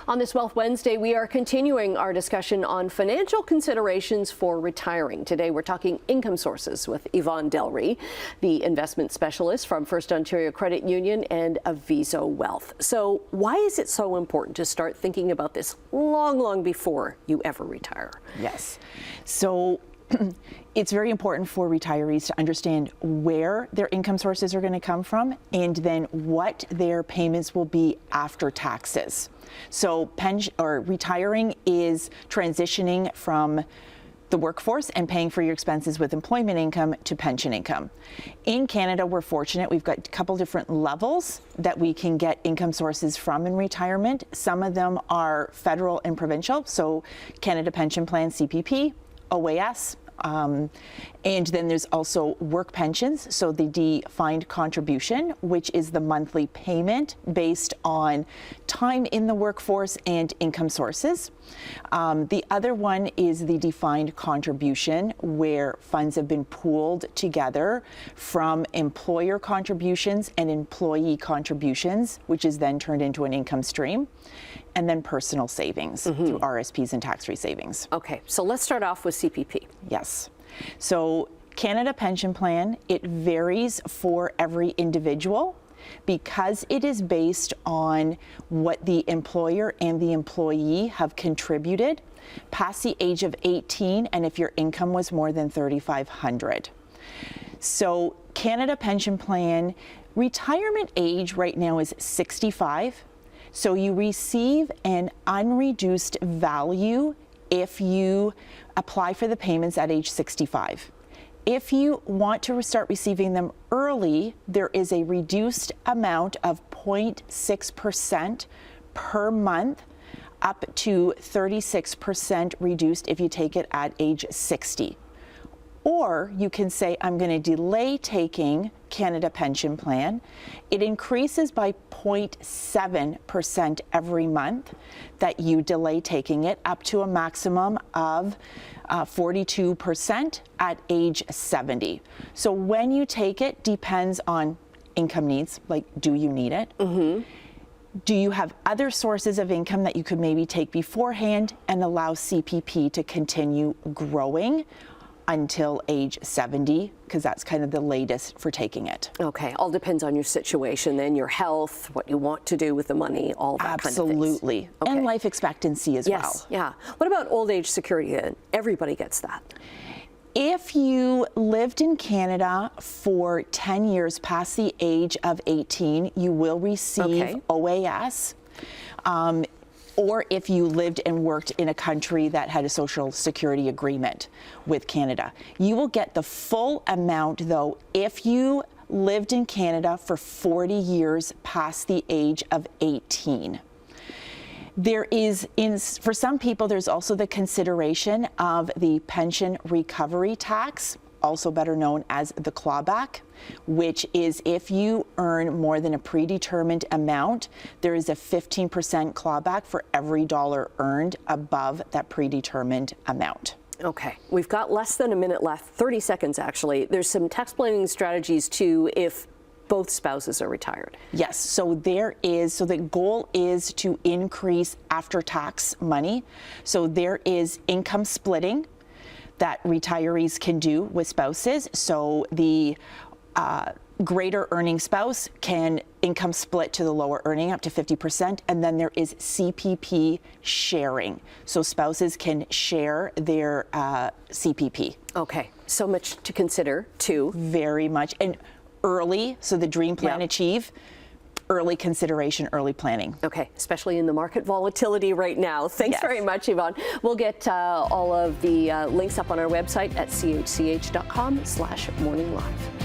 On this Wealth Wednesday, we are continuing our discussion on financial considerations for retiring. Today, we're talking income sources with Yvonne Delry, the investment specialist from FirstOntario Credit Union and Aviso Wealth. So why is it so important to start thinking about this long before you ever retire? Yes. So it's very important for retirees to understand where their income sources are going to come from and then what their payments will be after taxes. So retiring is transitioning from the workforce and paying for your expenses with employment income to pension income. In Canada, we're fortunate. We've got a couple different levels that we can get income sources from in retirement. Some of them are federal and provincial, so Canada Pension Plan, CPP, OAS, and then there's also work pensions, so the defined contribution, which is the monthly payment based on time in the workforce and income sources. The other one is the defined contribution, where funds have been pooled together from employer contributions and employee contributions, which is then turned into an income stream. And then personal savings through RRSPs and tax-free savings. Okay, so let's start off with CPP. Yes. So Canada Pension Plan, it varies for every individual because it is based on what the employer and the employee have contributed past the age of 18 and if your income was more than $3,500. So Canada Pension Plan, retirement age right now is 65. So you receive an unreduced value if you apply for the payments at age 65. If you want to start receiving them early, there is a reduced amount of 0.6% per month, up to 36% reduced if you take it at age 60. Or you can say, I'm going to delay taking Canada Pension Plan. It increases by 0.7% every month that you delay taking it, up to a maximum of 42% at age 70. So when you take it, depends on income needs, like do you need it? Do you have other sources of income that you could maybe take beforehand and allow CPP to continue growing until age 70, because that's kind of the latest for taking it. Okay, all depends on your situation then, your health, what you want to do with the money, all that kind of things. Absolutely, okay. And life expectancy as well. Yes, yeah. What about old age security? Everybody gets that. If you lived in Canada for 10 years past the age of 18, you will receive OAS. Or if you lived and worked in a country that had a social security agreement with Canada. You will get the full amount, though, if you lived in Canada for 40 years past the age of 18. There is, for some people, there's also the consideration of the pension recovery tax, also better known as the clawback, which is if you earn more than a predetermined amount, there is a 15% clawback for every dollar earned above that predetermined amount. Okay, we've got less than a minute left, 30 seconds actually. There's some tax planning strategies too if both spouses are retired. Yes, so the goal is to increase after-tax money. So there is income splitting that retirees can do with spouses. So the greater earning spouse can income split to the lower earning up to 50%, and then there is CPP sharing. So spouses can share their CPP. Okay, so much to consider too. Very much, and early, so the Dream Plan Achieve, early consideration, early planning. Okay, especially in the market volatility right now. Thanks very much, Yvonne. We'll get all of the links up on our website at chch.com/morninglive.